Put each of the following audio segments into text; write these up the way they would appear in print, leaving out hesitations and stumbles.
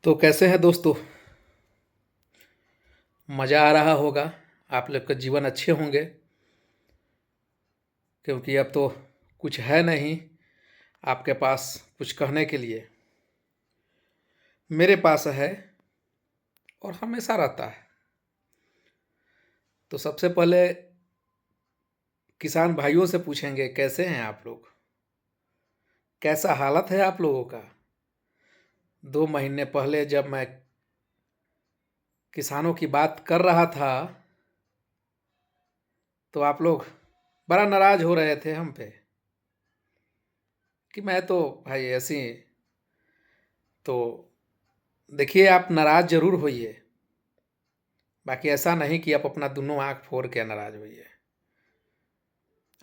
तो कैसे हैं दोस्तों। मज़ा आ रहा होगा। आप लोग का जीवन अच्छे होंगे क्योंकि अब तो कुछ है नहीं आपके पास कुछ कहने के लिए। मेरे पास है और हमेशा रहता है। तो सबसे पहले किसान भाइयों से पूछेंगे कैसे हैं आप लोग, कैसा हालत है आप लोगों का। 2 महीने पहले जब मैं किसानों की बात कर रहा था तो आप लोग बड़ा नाराज हो रहे थे हम पे कि मैं तो भाई ऐसी। तो देखिए, आप नाराज जरूर होइए, बाकी ऐसा नहीं कि आप अपना दोनों आंख फोड़ के नाराज होइए।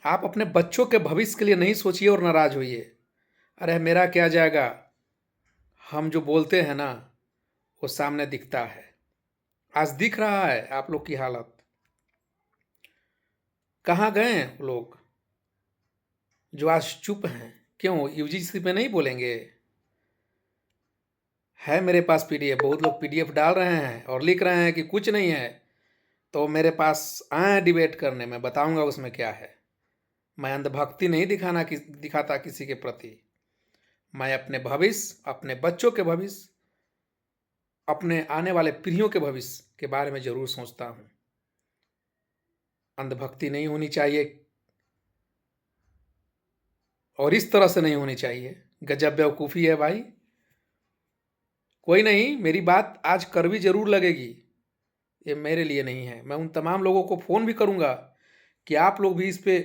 आप अपने बच्चों के भविष्य के लिए नहीं सोचिए और नाराज होइए। अरे मेरा क्या जाएगा, हम जो बोलते हैं ना वो सामने दिखता है। आज दिख रहा है आप लोग की हालत। कहाँ गए वो लोग जो आज चुप हैं? क्यों यूजीसी पे नहीं बोलेंगे? है मेरे पास पीडीएफ, बहुत लोग पीडीएफ डाल रहे हैं और लिख रहे हैं कि कुछ नहीं है। तो मेरे पास आए डिबेट करने, में बताऊंगा उसमें क्या है। मैं अंधभक्ति नहीं दिखाता किसी के प्रति। मैं अपने भविष्य, अपने बच्चों के भविष्य, अपने आने वाले पीढ़ियों के भविष्य के बारे में जरूर सोचता हूँ। अंधभक्ति नहीं होनी चाहिए और इस तरह से नहीं होनी चाहिए। गजब बेवकूफ़ी है भाई। कोई नहीं, मेरी बात आज कड़वी जरूर लगेगी, ये मेरे लिए नहीं है। मैं उन तमाम लोगों को फ़ोन भी करूँगा कि आप लोग भी इस पे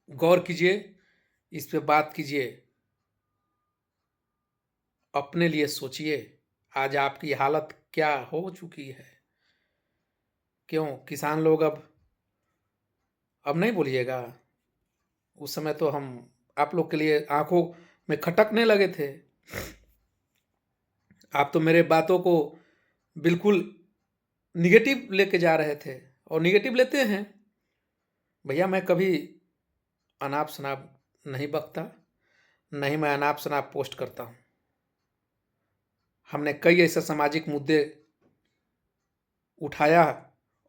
गौर कीजिए, इस पे बात कीजिए, अपने लिए सोचिए। आज आपकी हालत क्या हो चुकी है। क्यों किसान लोग अब नहीं बोलिएगा? उस समय तो हम आप लोग के लिए आंखों में खटकने लगे थे। आप तो मेरे बातों को बिल्कुल निगेटिव लेके जा रहे थे और निगेटिव लेते हैं। भैया मैं कभी अनाप शनाप नहीं बकता, नहीं मैं अनाप शनाप पोस्ट करता हूँ। हमने कई ऐसे सामाजिक मुद्दे उठाया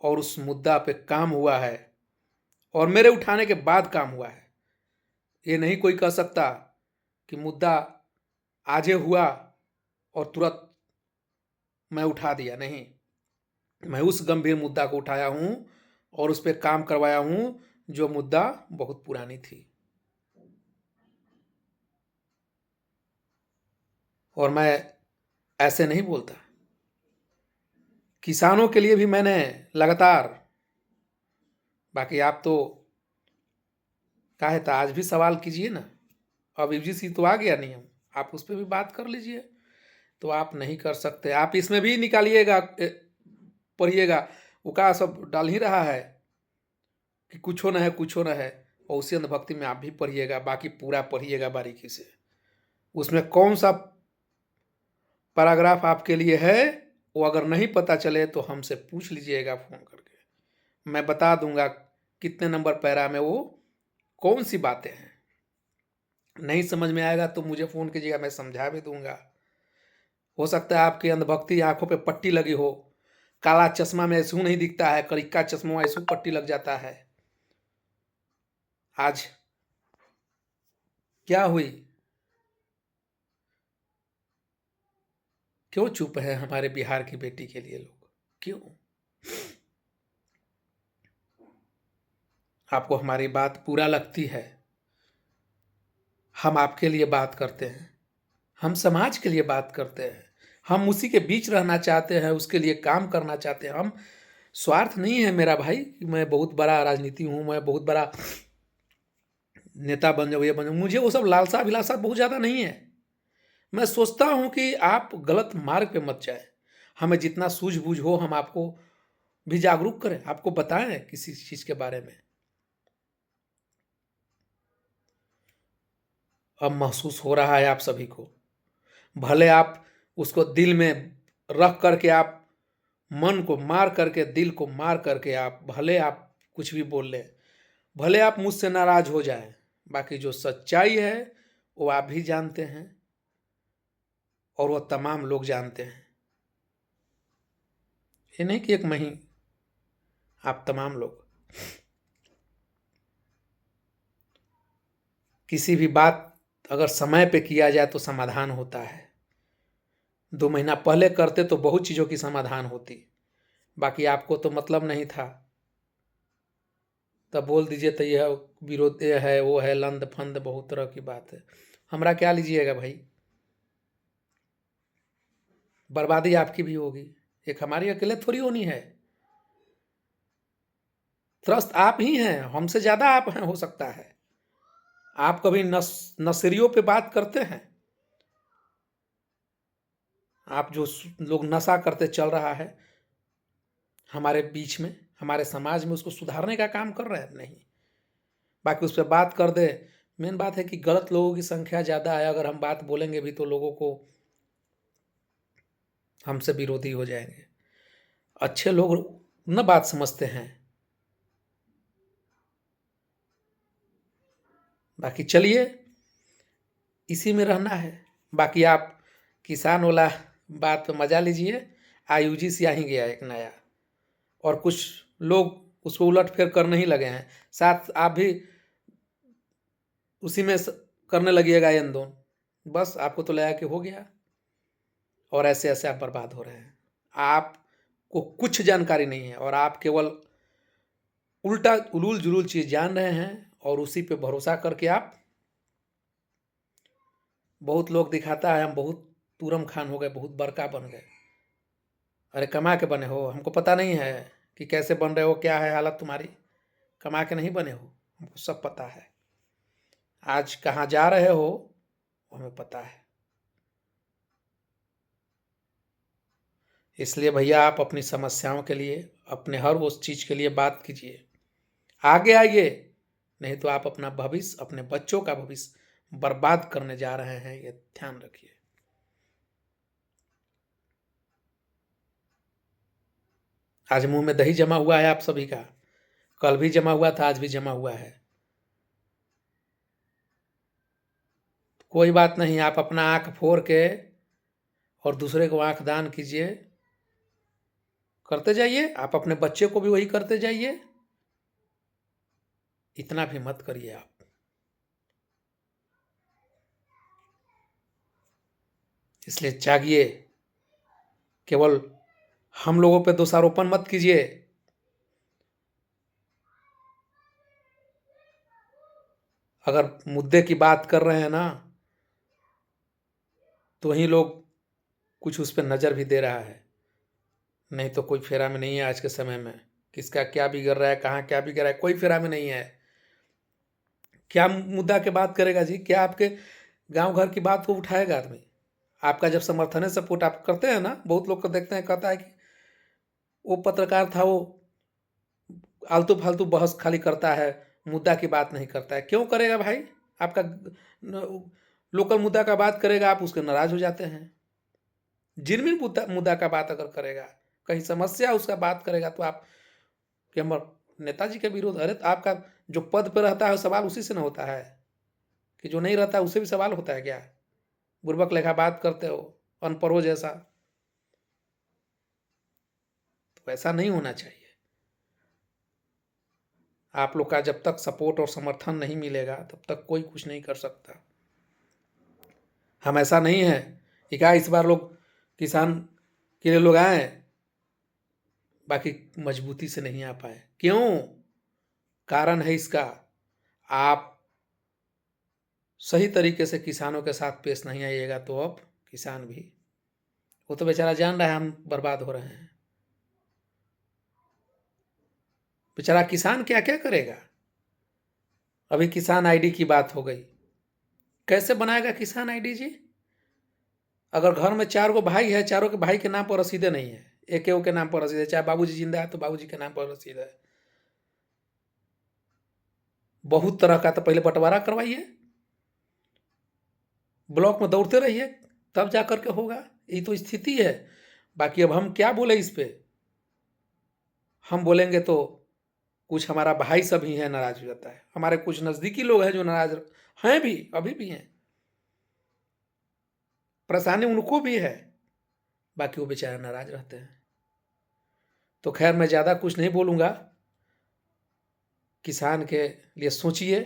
और उस मुद्दा पे काम हुआ है और मेरे उठाने के बाद काम हुआ है। ये नहीं कोई कह सकता कि मुद्दा आज हुआ और तुरंत मैं उठा दिया। नहीं, मैं उस गंभीर मुद्दा को उठाया हूं और उस पर काम करवाया हूं जो मुद्दा बहुत पुरानी थी। और मैं ऐसे नहीं बोलता। किसानों के लिए भी मैंने लगातार, बाकी आप तो काहे था, आज भी सवाल कीजिए ना। अब यूजीसी तो आ गया नियम, आप उस पर भी बात कर लीजिए। तो आप नहीं कर सकते, आप इसमें भी निकालिएगा, पढ़िएगा। वो का सब डाल ही रहा है कि कुछ हो न है, कुछ हो न है। और उसी अंधभक्ति में आप भी पढ़िएगा, बाकी पूरा पढ़िएगा बारीकी से। उसमें कौन सा पैराग्राफ आपके लिए है वो अगर नहीं पता चले तो हमसे पूछ लीजिएगा फ़ोन करके। मैं बता दूंगा कितने नंबर पैरा में वो कौन सी बातें हैं। नहीं समझ में आएगा तो मुझे फ़ोन कीजिएगा, मैं समझा भी दूंगा। हो सकता है आपकी अंधभक्ति आंखों पे पट्टी लगी हो, काला चश्मा में ऐसू नहीं दिखता है, करिक्का चश्मा ऐसू पट्टी लग जाता है। आज क्या हुई, क्यों चुप है हमारे बिहार की बेटी के लिए लोग? क्यों? आपको हमारी बात पूरा लगती है? हम आपके लिए बात करते हैं, हम समाज के लिए बात करते हैं, हम उसी के बीच रहना चाहते हैं, उसके लिए काम करना चाहते हैं। हम स्वार्थ नहीं है मेरा भाई कि मैं बहुत बड़ा राजनीति हूँ, मैं बहुत बड़ा नेता बन जाऊँ, ये बन जाऊँ। मुझे वो सब लालसा अभिलाषा बहुत ज़्यादा नहीं है। मैं सोचता हूँ कि आप गलत मार्ग पे मत जाए। हमें जितना सूझबूझ हो हम आपको भी जागरूक करें, आपको बताएं किसी चीज़ के बारे में। अब महसूस हो रहा है आप सभी को, भले आप उसको दिल में रख करके, आप मन को मार करके, दिल को मार करके, आप भले आप कुछ भी बोल लें, भले आप मुझसे नाराज हो जाएं, बाकी जो सच्चाई है वो आप भी जानते हैं। और वह तमाम लोग जानते हैं। ये नहीं कि एक मैं ही, आप तमाम लोग। किसी भी बात अगर समय पे किया जाए तो समाधान होता है। 2 महीना पहले करते तो बहुत चीज़ों की समाधान होती, बाकी आपको तो मतलब नहीं था, तब बोल दीजिए तो यह विरोध ये है वो है, लंद फंद बहुत तरह की बात है। हमरा क्या लीजिएगा भाई, बर्बादी आपकी भी होगी, एक हमारी अकेले थोड़ी होनी है। त्रस्त आप ही हैं, हमसे ज़्यादा आप हैं हो सकता है। आप कभी नशेरियों पे बात करते हैं? आप जो लोग नशा करते चल रहा है हमारे बीच में, हमारे समाज में, उसको सुधारने का काम कर रहे हैं? नहीं। बाकी उस पर बात कर दे, मेन बात है कि गलत लोगों की संख्या ज़्यादा है, अगर हम बात बोलेंगे भी तो लोगों को हमसे विरोधी हो जाएंगे। अच्छे लोग न बात समझते हैं। बाकी चलिए, इसी में रहना है। बाकी आप किसान वाला बात पे मजा लीजिए। IUGC आ ही गया एक नया, और कुछ लोग उसको उलट फेर करने ही लगे हैं, साथ आप भी उसी में करने लगिएगा आंदोलन। बस आपको तो लगा कि हो गया, और ऐसे ऐसे आप बर्बाद हो रहे हैं। आपको कुछ जानकारी नहीं है और आप केवल उल्टा उलूल जुलूल चीज जान रहे हैं, और उसी पे भरोसा करके आप, बहुत लोग दिखाता है हम बहुत पूरम खान हो गए, बहुत बड़का बन गए। अरे कमा के बने हो, हमको पता नहीं है कि कैसे बन रहे हो, क्या है हालत तुम्हारी। कमा के नहीं बने हो, हमको सब पता है। आज कहाँ जा रहे हो हमें पता है। इसलिए भैया आप अपनी समस्याओं के लिए, अपने हर उस चीज़ के लिए बात कीजिए, आगे आइए, नहीं तो आप अपना भविष्य, अपने बच्चों का भविष्य बर्बाद करने जा रहे हैं, ये ध्यान रखिए। आज मुंह में दही जमा हुआ है आप सभी का, कल भी जमा हुआ था, आज भी जमा हुआ है। कोई बात नहीं, आप अपना आंख फोड़ के और दूसरे को आंख दान कीजिए, करते जाइए। आप अपने बच्चे को भी वही करते जाइए, इतना भी मत करिए आप। इसलिए जागिए, केवल हम लोगों पे दोषारोपण मत कीजिए। अगर मुद्दे की बात कर रहे हैं ना, तो वही लोग कुछ उस पर नज़र भी दे रहा है, नहीं तो कोई फेरा में नहीं है। आज के समय में किसका क्या बिगड़ रहा है, कहाँ क्या बिगड़ रहा है, कोई फेरा में नहीं है। क्या मुद्दा की बात करेगा जी, क्या आपके गांव घर की बात को उठाएगा आदमी? आपका जब समर्थन है, सपोर्ट आप करते हैं ना, बहुत लोग को देखते हैं, कहता है कि वो पत्रकार था, वो आलतू फालतू बहस खाली करता है, मुद्दा की बात नहीं करता है। क्यों करेगा भाई? आपका लोकल मुद्दा का बात करेगा, आप उसके नाराज हो जाते हैं। जिनमिन मुद्दा मुद्दा का बात अगर करेगा, कहीं समस्या उसका बात करेगा, तो आप कि हम नेताजी के विरोध? अरे तो आपका जो पद पर रहता है सवाल उसी से ना होता है, कि जो नहीं रहता है उससे भी सवाल होता है क्या? बुर्बक लेखा बात करते हो, अनपढ़ो जैसा। तो ऐसा नहीं होना चाहिए। आप लोग का जब तक सपोर्ट और समर्थन नहीं मिलेगा, तब तक कोई कुछ नहीं कर सकता। हम ऐसा नहीं है कि क्या इस बार लोग किसान के लिए लोग आए, बाकी मजबूती से नहीं आ पाए। क्यों? कारण है इसका, आप सही तरीके से किसानों के साथ पेश नहीं आइएगा, तो अब किसान भी, वो तो बेचारा जान रहा है हम बर्बाद हो रहे हैं। बेचारा किसान क्या क्या करेगा? अभी किसान आईडी की बात हो गई, कैसे बनाएगा किसान आईडी जी? अगर घर में 4 गो भाई है, चारों के भाई के नाम पर रसीदें नहीं है, एक के नाम पर रसीद है, चाहे बाबूजी जिंदा है तो बाबूजी के नाम पर रसीद है। बहुत तरह का, तो पहले बंटवारा करवाइए, ब्लॉक में दौड़ते रहिए, तब जा करके होगा। यही तो स्थिति है। बाकी अब हम क्या बोले इस पे? हम बोलेंगे तो कुछ हमारा भाई सब ही है नाराज हो जाता है, हमारे कुछ नज़दीकी लोग हैं जो नाराज हैं भी, अभी भी हैं। परेशानी उनको भी है, बाकी वो बेचारे नाराज रहते हैं। तो खैर मैं ज़्यादा कुछ नहीं बोलूँगा, किसान के लिए सोचिए।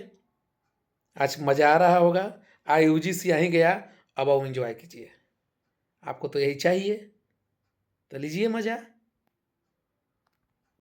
आज मज़ा आ रहा होगा, यूजीसी यहीं गया, अब आओ एंजॉय कीजिए। आपको तो यही चाहिए, तो लीजिए मज़ा।